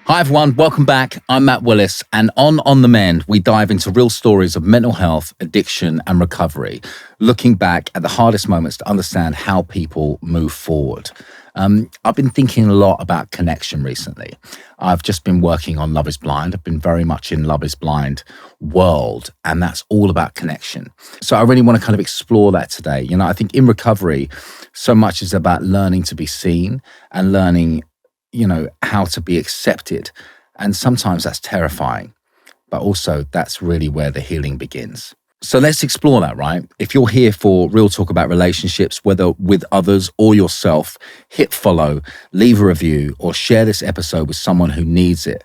Hi everyone, welcome back. I'm Matt Willis, and on the Mend, we dive into real stories of mental health, addiction, and recovery, looking back at the hardest moments to understand how people move forward. I've been thinking a lot about connection recently. I've just been working on Love is Blind. I've been very much in Love is Blind world, and that's all about connection. So I really want to kind of explore that today. I think in recovery, so much is about learning to be seen and learning how to be accepted. And sometimes that's terrifying, but also that's really where the healing begins. So let's explore that, right? If you're here for real talk about relationships, whether with others or yourself, hit follow, leave a review, or share this episode with someone who needs it.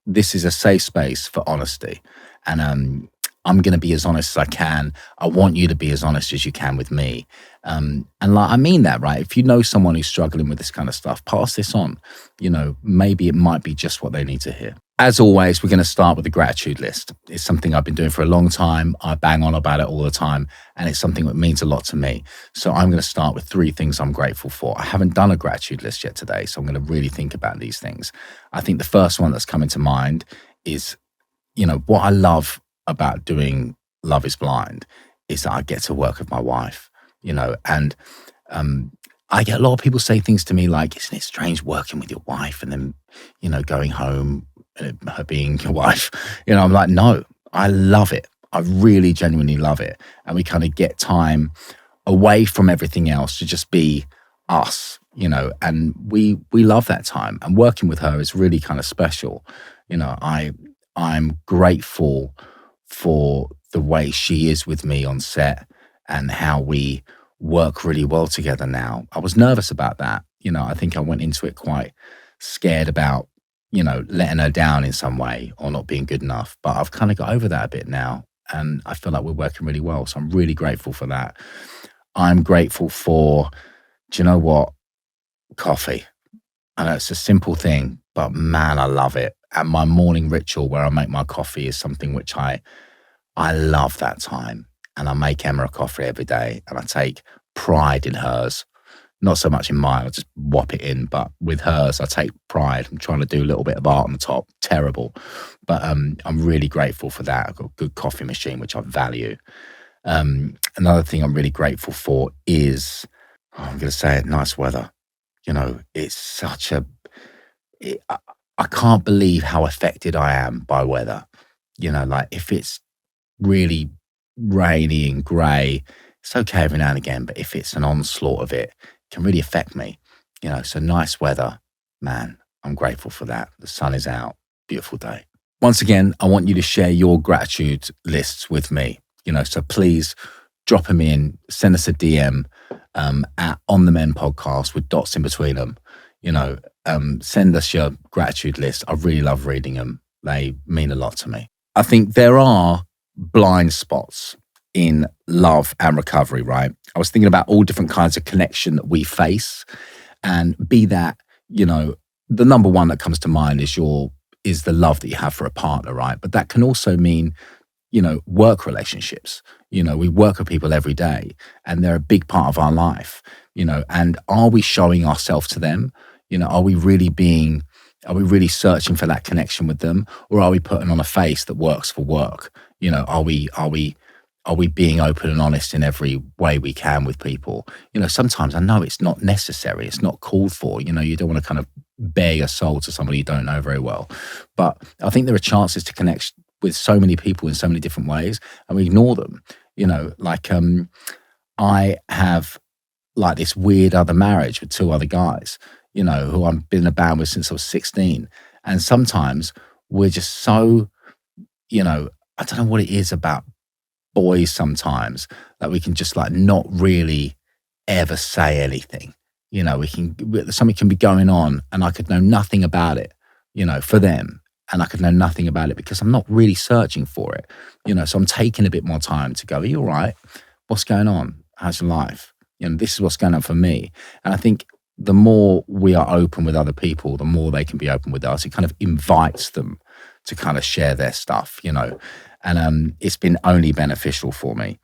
This is a safe space for honesty. And I'm going to be as honest as I can. I want you to be as honest as you can with me. I mean that, right? If you know someone who's struggling with this kind of stuff, pass this on. Maybe it might be just what they need to hear. As always, we're going to start with the gratitude list. It's something I've been doing for a long time. I bang on about it all the time, and it's something that means a lot to me. So I'm going to start with 3 things I'm grateful for. I haven't done a gratitude list yet today, so I'm going to really think about these things. I think the first one that's coming to mind is, what I love about doing Love is Blind is that I get to work with my wife. And I get a lot of people say things to me like, isn't it strange working with your wife and then, going home and her being your wife? I'm like, no, I love it. I really genuinely love it. And we kind of get time away from everything else to just be us, and we love that time. And working with her is really kind of special. I'm grateful for the way she is with me on set and how we work really well together now. I was nervous about that. I think I went into it quite scared about, letting her down in some way or not being good enough. But I've kind of got over that a bit now, and I feel like we're working really well. So I'm really grateful for that. I'm grateful for, do you know what? Coffee. I know it's a simple thing, but man, I love it. And my morning ritual where I make my coffee is something which I love that time. And I make Emma a coffee every day, and I take pride in hers. Not so much in mine, I just whop it in, but with hers, I take pride. I'm trying to do a little bit of art on the top. Terrible. But I'm really grateful for that. I've got a good coffee machine, which I value. Another thing I'm really grateful for is, I'm going to say it, nice weather. It's such I can't believe how affected I am by weather. Like if it's really rainy and grey, it's okay every now and again, but if it's an onslaught of it can really affect me. So nice weather, man, I'm grateful for that. The sun is out, beautiful day. Once again, I want you to share your gratitude lists with me. So please drop them in, send us a DM at On The Men Podcast with dots in between them. Send us your gratitude list. I really love reading them. They mean a lot to me. I think there are blind spots in love and recovery, right? I was thinking about all different kinds of connection that we face, and be that, the number one that comes to mind is the love that you have for a partner, right? But that can also mean, work relationships. We work with people every day, and they're a big part of our life, and are we showing ourselves to them? Are we really searching for that connection with them, or are we putting on a face that works for work? Are we being open and honest in every way we can with people? Sometimes I know it's not necessary. It's not called for. You don't want to kind of bare your soul to somebody you don't know very well. But I think there are chances to connect with so many people in so many different ways, and we ignore them. I have like this weird other marriage with 2 other guys, who I've been in a band with since I was 16. And sometimes we're just so, I don't know what it is about boys sometimes that we can just like not really ever say anything. Something can be going on and I could know nothing about it, for them. And I could know nothing about it because I'm not really searching for it. So I'm taking a bit more time to go, are you all right? What's going on? How's your life? This is what's going on for me. And I think the more we are open with other people, the more they can be open with us. It kind of invites them to kind of share their stuff, and it's been only beneficial for me.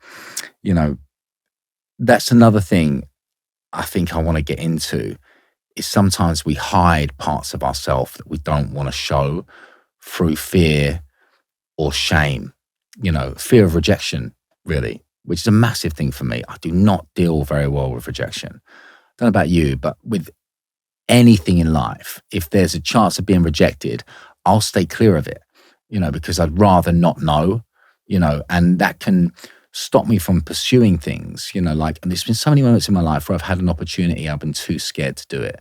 That's another thing I think I want to get into is sometimes we hide parts of ourselves that we don't want to show through fear or shame, fear of rejection, really, which is a massive thing for me. I do not deal very well with rejection. I don't know about you, but with anything in life, if there's a chance of being rejected, I'll stay clear of it, because I'd rather not know, and that can stop me from pursuing things, and there's been so many moments in my life where I've had an opportunity, I've been too scared to do it,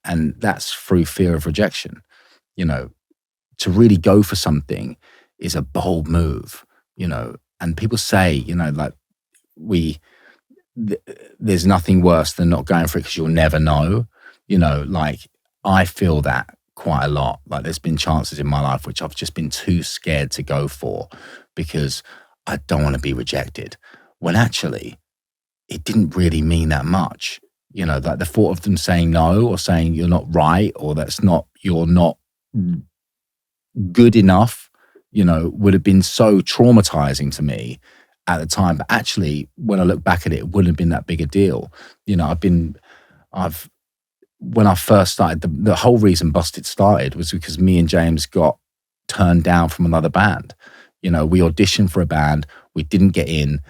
and that's through fear of rejection. To really go for something is a bold move, and people say, there's nothing worse than not going for it because you'll never know, I feel that quite a lot. Like there's been chances in my life which I've just been too scared to go for because I don't want to be rejected, when actually it didn't really mean that much. Like the thought of them saying no or saying you're not right or you're not good enough, would have been so traumatizing to me at the time. But actually, when I look back at it, it wouldn't have been that big a deal. When I first started, the whole reason Busted started was because me and James got turned down from another band. We auditioned for a band, we didn't get in.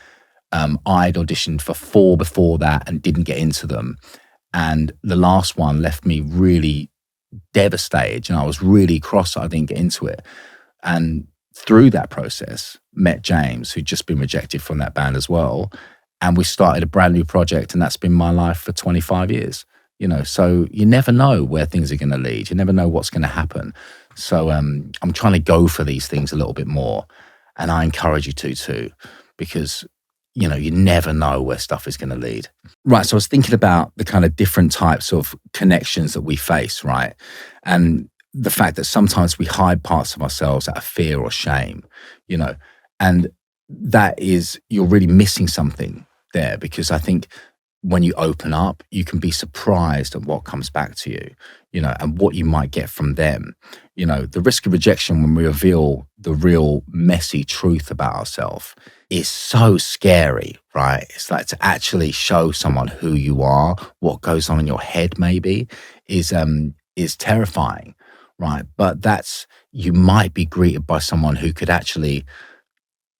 I'd auditioned for 4 before that and didn't get into them. And the last one left me really devastated. I was really cross that I didn't get into it. And through that process, met James, who'd just been rejected from that band as well. And we started a brand new project, and that's been my life for 25 years. So you never know where things are going to lead. You never know what's going to happen. So I'm trying to go for these things a little bit more. And I encourage you to too, because, you never know where stuff is going to lead. Right. So I was thinking about the kind of different types of connections that we face, right? And the fact that sometimes we hide parts of ourselves out of fear or shame, and that is, you're really missing something there, because I think when you open up, you can be surprised at what comes back to you, and what you might get from them. The risk of rejection when we reveal the real messy truth about ourselves is so scary, right? It's like to actually show someone who you are, what goes on in your head maybe is terrifying, right? But you might be greeted by someone who could actually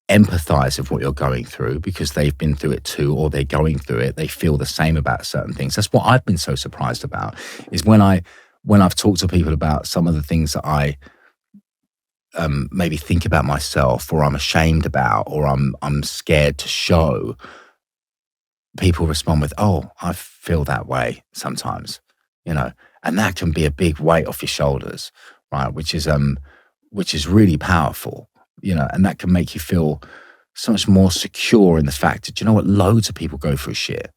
empathize with what you're going through because they've been through it too, or they're going through it. They feel the same about certain things. That's what I've been so surprised about, is when I've talked to people about some of the things that I maybe think about myself, or I'm ashamed about, or I'm scared to show, people respond with, "Oh, I feel that way sometimes," and that can be a big weight off your shoulders, right? Which is really powerful. And that can make you feel so much more secure in the fact that, loads of people go through shit,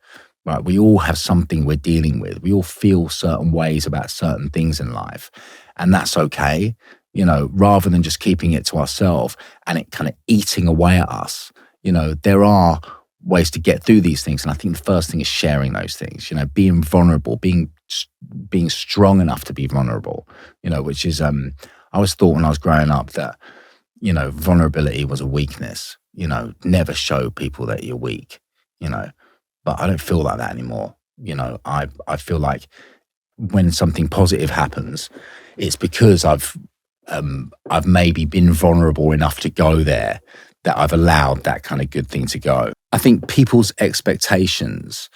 right? We all have something we're dealing with. We all feel certain ways about certain things in life, and that's okay, rather than just keeping it to ourselves and it kind of eating away at us. There are ways to get through these things. And I think the first thing is sharing those things, being vulnerable, being strong enough to be vulnerable, which is, I always thought when I was growing up that, vulnerability was a weakness, never show people that you're weak, but I don't feel like that anymore. I feel like when something positive happens, it's because I've maybe been vulnerable enough to go there, that I've allowed that kind of good thing to go. I think people's expectations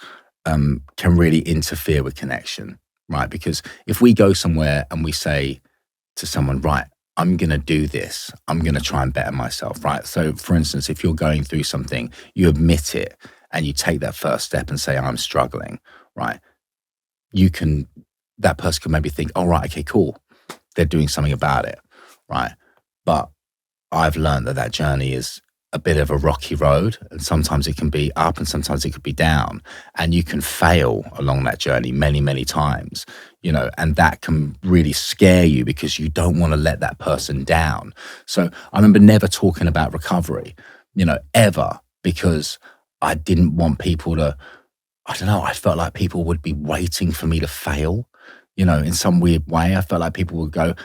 can really interfere with connection, right? Because if we go somewhere and we say to someone, right, I'm going to do this, I'm going to try and better myself, right? So for instance, if you're going through something, you admit it and you take that first step and say, I'm struggling, right? That person can maybe think, oh, right, okay, cool. They're doing something about it, right? But I've learned that journey is a bit of a rocky road, and sometimes it can be up and sometimes it could be down, and you can fail along that journey many, many times, and that can really scare you because you don't want to let that person down. So I remember never talking about recovery, ever, because I didn't want people to, I don't know, I felt like people would be waiting for me to fail. In some weird way, I felt like people would go,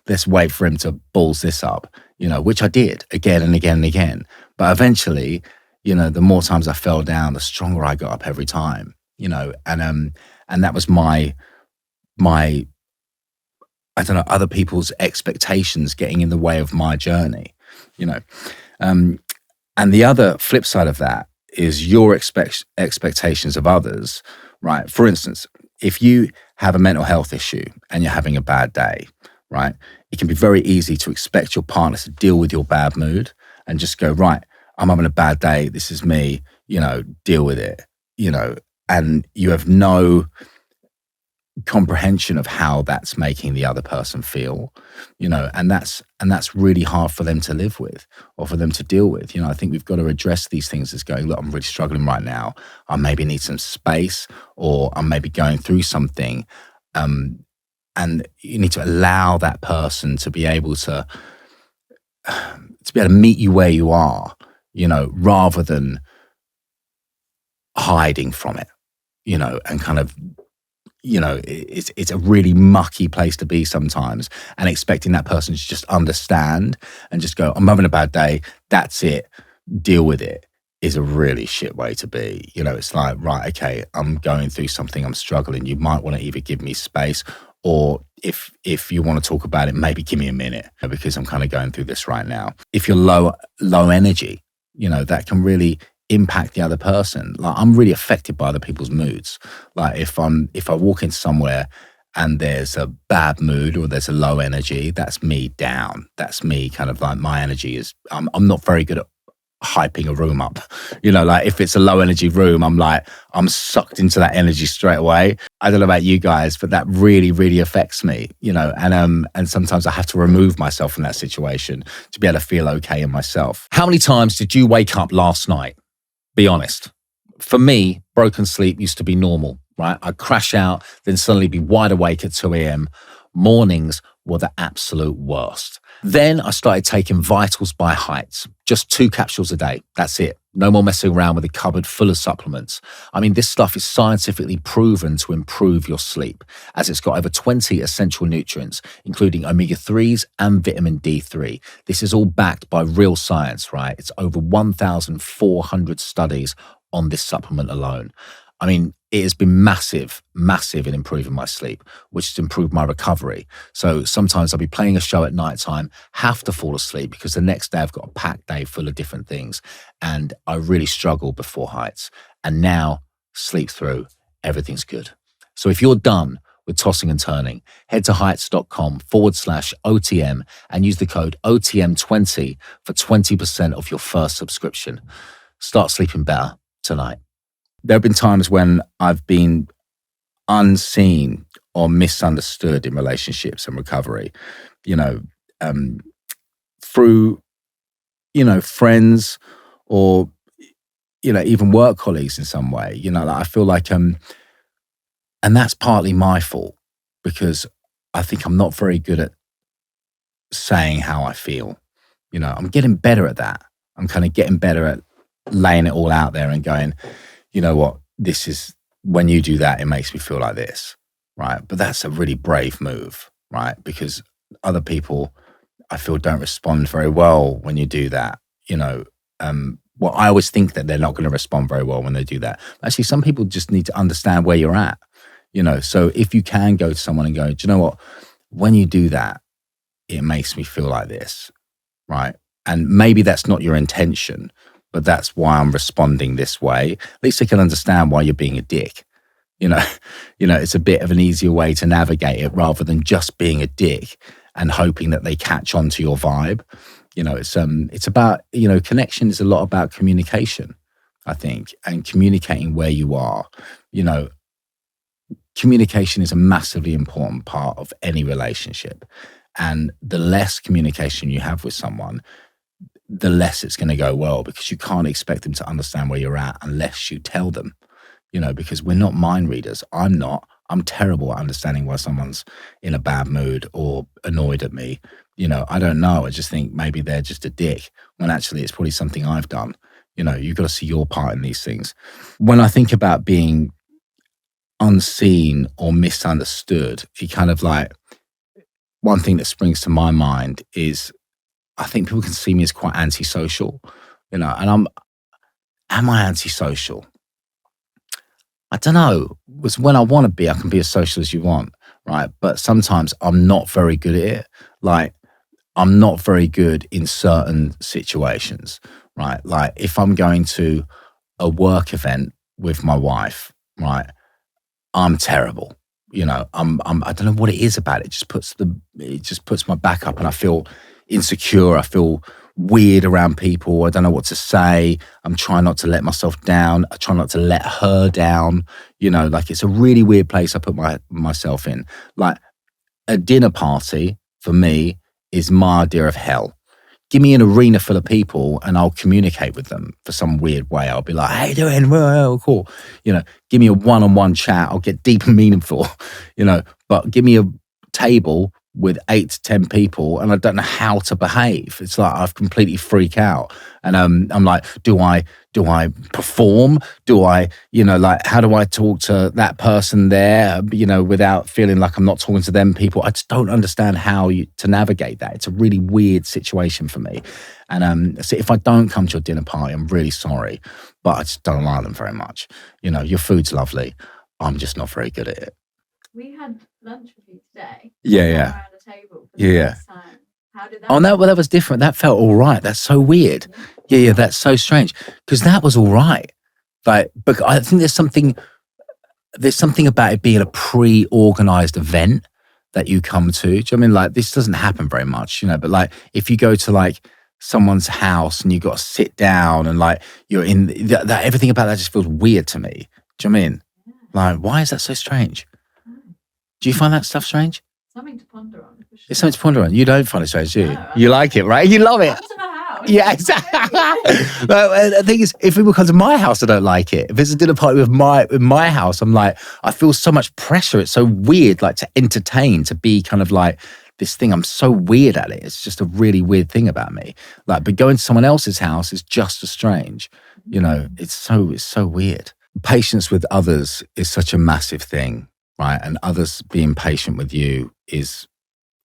let's wait for him to balls this up, which I did again and again and again. But eventually, the more times I fell down, the stronger I got up every time, and And that was my I don't know, other people's expectations getting in the way of my journey, you know. Um, and the other flip side of that is your expectations of others, right? For instance, if you have a mental health issue and you're having a bad day, right? It can be very easy to expect your partner to deal with your bad mood and just go, right, I'm having a bad day. This is me, deal with it, and you have no comprehension of how that's making the other person feel, and that's really hard for them to live with or for them to deal with. I think we've got to address these things as going, look, I'm really struggling right now. I maybe need some space, or I'm maybe going through something. And you need to allow that person to be able to meet you where you are, rather than hiding from it, and kind of, it's a really mucky place to be sometimes, and expecting that person to just understand and just go, I'm having a bad day, that's it, deal with it, is a really shit way to be. It's like, right, okay, I'm going through something, I'm struggling. You might want to either give me space, or if you want to talk about it, maybe give me a minute, because I'm kind of going through this right now. If you're low energy, that can really impact the other person. Like, I'm really affected by other people's moods. Like, if I walk in somewhere and there's a bad mood or there's a low energy, that's me down. That's me kind of like, my energy is, I'm not very good at hyping a room up. Like, if it's a low energy room, I'm sucked into that energy straight away. I don't know about you guys, but that really, really affects me, and sometimes I have to remove myself from that situation to be able to feel okay in myself. How many times did you wake up last night? Be honest. For me, broken sleep used to be normal, right? I'd crash out, then suddenly be wide awake at 2 a.m. Mornings were the absolute worst. Then I started taking Vitals by Heights, just 2 capsules a day. That's it. No more messing around with a cupboard full of supplements. I mean, this stuff is scientifically proven to improve your sleep, as it's got over 20 essential nutrients, including omega-3s and vitamin D3. This is all backed by real science, right? It's over 1,400 studies on this supplement alone. I mean, it has been massive in improving my sleep, which has improved my recovery. So sometimes I'll be playing a show at nighttime, have to fall asleep because the next day I've got a packed day full of different things. And I really struggled before Heights. And now, sleep through, everything's good. So if you're done with tossing and turning, head to heights.com/OTM and use the code OTM20 for 20% off your first subscription. Start sleeping better tonight. There have been times when I've been unseen or misunderstood in relationships and recovery, through, friends or, even work colleagues in some way. I feel like, and that's partly my fault, because I think I'm not very good at saying how I feel. I'm getting better at that. I'm kind of getting better at laying it all out there and going, you know what, this is, when you do that, it makes me feel like this, right? But that's a really brave move, right? Because other people, I feel, don't respond very well when you do that. Well, I always think that they're not going to respond very well when they do that. Actually, some people just need to understand where you're at, So if you can go to someone and go, do you know what, when you do that, it makes me feel like this, right? And maybe that's not your intention, but that's why I'm responding this way. At least I can understand why you're being a dick. It's a bit of an easier way to navigate it, rather than just being a dick and hoping that they catch on to your vibe. It's about, connection is a lot about communication, I think, and communicating where you are. Communication is a massively important part of any relationship. And the less communication you have with someone, the less it's going to go well, because you can't expect them to understand where you're at unless you tell them, because we're not mind readers. I'm not. I'm terrible at understanding why someone's in a bad mood or annoyed at me. I don't know. I just think maybe they're just a dick, when actually it's probably something I've done. You've got to see your part in these things. When I think about being unseen or misunderstood, it kind of like, one thing that springs to my mind is, I think people can see me as quite antisocial, and am I antisocial? I don't know. was when I want to be, I can be as social as you want, right? But sometimes I'm not very good at it. Like, I'm not very good in certain situations, right? Like, if I'm going to a work event with my wife, right, I'm terrible. I don't know what it is about it. It just puts my back up, and I feel insecure. I feel weird around people. I don't know what to say. I'm trying not to let myself down. I try not to let her down. Like, it's a really weird place I put myself in. Like, a dinner party for me is my idea of hell. Give me an arena full of people and I'll communicate with them for some weird way. I'll be like, "How you doing? Well, cool." Give me a one-on-one chat. I'll get deep and meaningful, but give me a table with 8 to 10 people and I don't know how to behave. It's like I've completely freak out. And I'm like, do I perform? Do I, like, how do I talk to that person there, without feeling like I'm not talking to them people? I just don't understand how to navigate that. It's a really weird situation for me. And so if I don't come to your dinner party, I'm really sorry, but I just don't like them very much. Your food's lovely. I'm just not very good at it. We had lunch with you today. Yeah. Around the table for the first time. How did that? Oh, no, well, that was different. That felt all right. That's so weird. Yeah, that's so strange. Because that was all right. But I think there's something about it being a pre-organized event that you come to. Do you know what I mean? Like, this doesn't happen very much, but like, if you go to like someone's house and you got to sit down and like you're in that, everything about that just feels weird to me. Do you know what I mean? Yeah. Like, why is that so strange? Do you find that stuff strange? Something to ponder on. For sure. It's something to ponder on. You don't find it strange, do you? No, you like it, right? You love it. Come to my house. Yeah, exactly. The thing is, if people come to my house, I don't like it. If it's a dinner party with my house, I'm like, I feel so much pressure. It's so weird, like, to entertain, to be kind of like this thing. I'm so weird at it. It's just a really weird thing about me. Like, but going to someone else's house is just as strange. It's so weird. Patience with others is such a massive thing. Right, and others being patient with you is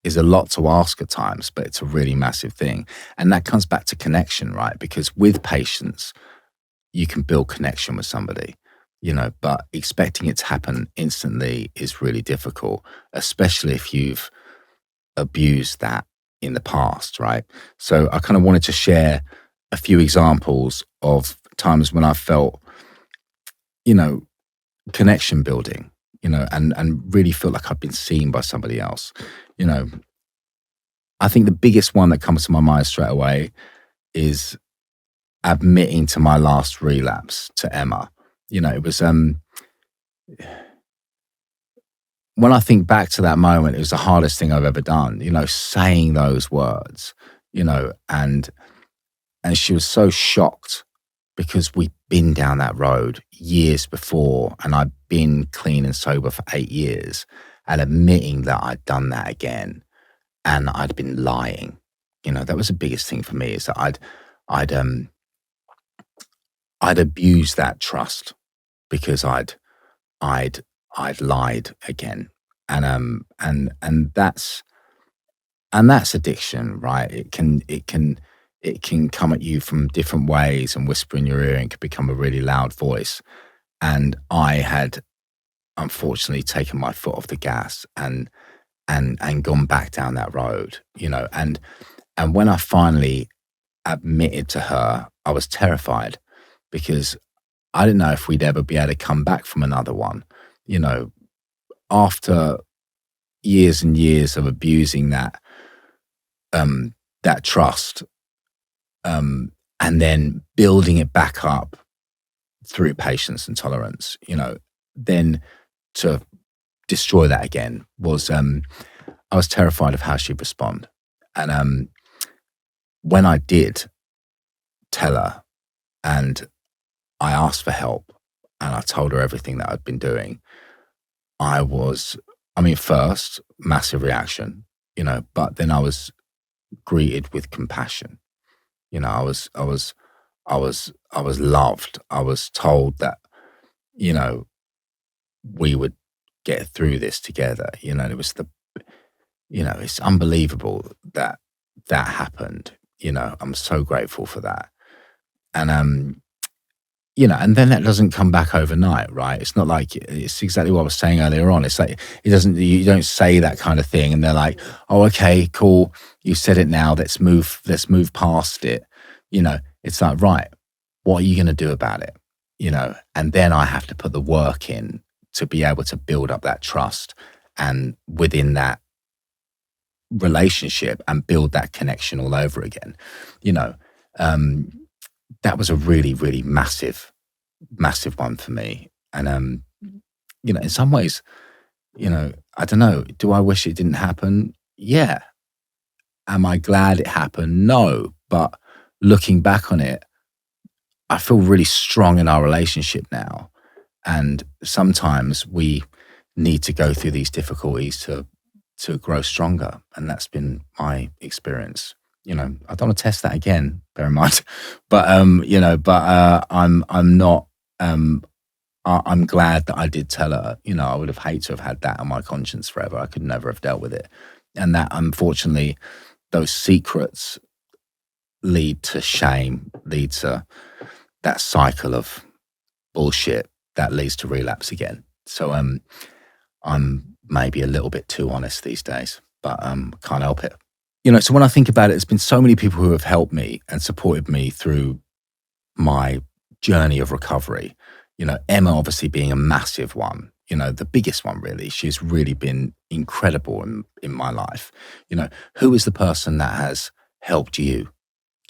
a lot to ask at times, but it's a really massive thing. And that comes back to connection, right? Because with patience, you can build connection with somebody, but expecting it to happen instantly is really difficult, especially if you've abused that in the past, right? So I kind of wanted to share a few examples of times when I felt, connection building. And really feel like I've been seen by somebody else. I think the biggest one that comes to my mind straight away is admitting to my last relapse to Emma. It was, when I think back to that moment, it was the hardest thing I've ever done, saying those words, and she was so shocked because we'd been down that road years before and I'd been clean and sober for 8 years, and admitting that I'd done that again and I'd been lying. That was the biggest thing for me, is that I'd abused that trust because I'd lied again. And that's addiction, right? It can come at you from different ways and whisper in your ear and can become a really loud voice. And I had unfortunately taken my foot off the gas and gone back down that road, and when I finally admitted to her, I was terrified because I didn't know if we'd ever be able to come back from another one. After years and years of abusing that trust, and then building it back up through patience and tolerance, then to destroy that again was, I was terrified of how she'd respond. And when I did tell her and I asked for help and I told her everything that I'd been doing, first, massive reaction, but then I was greeted with compassion. I was loved. I was told that, we would get through this together. It was it's unbelievable that happened. I'm so grateful for that. And and then that doesn't come back overnight, right? It's not like, it's exactly what I was saying earlier on. It's like, you don't say that kind of thing and they're like, oh, okay, cool. You said it now. Let's move past it. It's like, right, what are you going to do about it? And then I have to put the work in to be able to build up that trust and within that relationship and build that connection all over again. That was a really, really massive one for me. And, in some ways, I don't know, do I wish it didn't happen? Yeah. Am I glad it happened? No. But looking back on it, I feel really strong in our relationship now. And sometimes we need to go through these difficulties to grow stronger. And that's been my experience. I don't want to test that again, bear in mind. But I'm not I'm glad that I did tell her. I would have hated to have had that on my conscience forever. I could never have dealt with it. And that, unfortunately, those secrets lead to shame, lead to that cycle of bullshit that leads to relapse again. So I'm maybe a little bit too honest these days, but can't help it. So when I think about it, there's been so many people who have helped me and supported me through my journey of recovery. Emma obviously being a massive one, the biggest one really. She's really been incredible in my life. Who is the person that has helped you,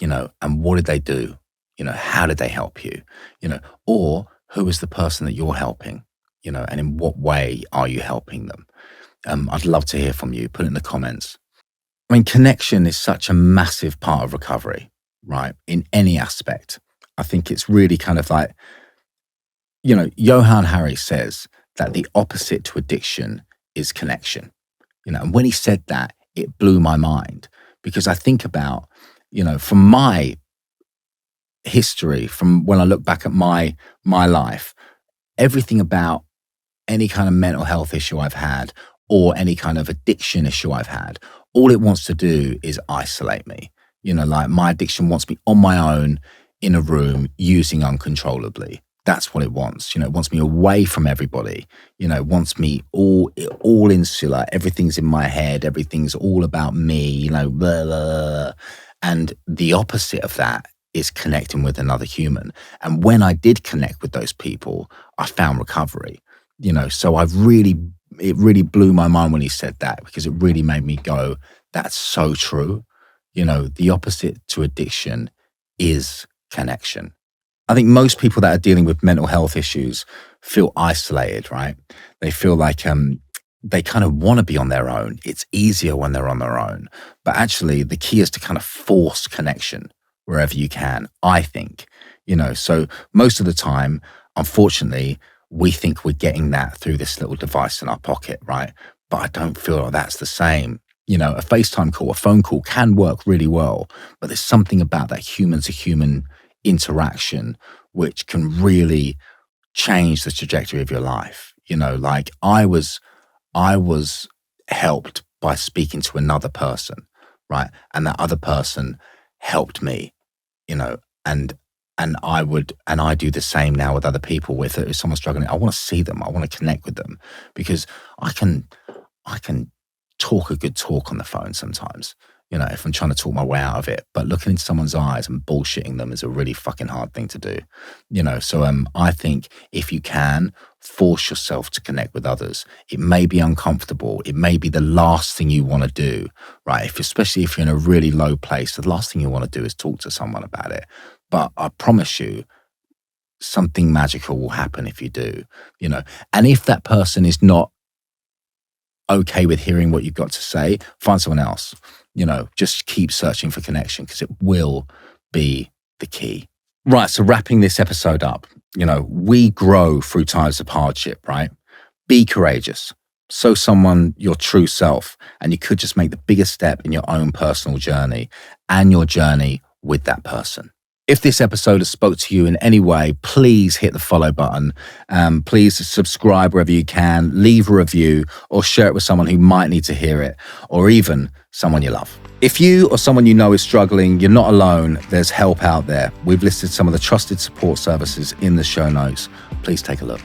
and what did they do? How did they help you? Or who is the person that you're helping, and in what way are you helping them? I'd love to hear from you. Put it in the comments. I mean, connection is such a massive part of recovery, right? In any aspect. I think it's really kind of like, Johann Hari says that the opposite to addiction is connection. And when he said that, it blew my mind because I think about, from my history, from when I look back at my life, everything about any kind of mental health issue I've had or any kind of addiction issue I've had, all it wants to do is isolate me. Like my addiction wants me on my own in a room using uncontrollably. That's what it wants. It wants me away from everybody. It wants me all insular. Everything's in my head. Everything's all about me, blah, blah, blah. And the opposite of that is connecting with another human. And when I did connect with those people, I found recovery. So it really blew my mind when he said that because it really made me go, that's so true. The opposite to addiction is connection. I think most people that are dealing with mental health issues feel isolated, right? They feel like they kind of want to be on their own. It's easier when they're on their own. But actually, the key is to kind of force connection wherever you can, I think. So most of the time, unfortunately, we think we're getting that through this little device in our pocket, right? But I don't feel like that's the same. A FaceTime call, a phone call can work really well, but there's something about that human-to-human interaction which can really change the trajectory of your life. Like I was helped by speaking to another person, right? And that other person helped me, and I do the same now with other people. If someone's struggling, I want to see them. I want to connect with them because I can talk a good talk on the phone sometimes, if I'm trying to talk my way out of it. But looking into someone's eyes and bullshitting them is a really fucking hard thing to do, So I think if you can, force yourself to connect with others. It may be uncomfortable. It may be the last thing you want to do, right? Especially if you're in a really low place, the last thing you want to do is talk to someone about it. But I promise you, something magical will happen if you do, And if that person is not okay with hearing what you've got to say, find someone else. Just keep searching for connection because it will be the key. Right, so wrapping this episode up, we grow through times of hardship, right? Be courageous. Show someone your true self, and you could just make the biggest step in your own personal journey and your journey with that person. If this episode has spoke to you in any way, please hit the follow button. Please subscribe wherever you can, leave a review or share it with someone who might need to hear it, or even someone you love. If you or someone you know is struggling, you're not alone. There's help out there. We've listed some of the trusted support services in the show notes. Please take a look.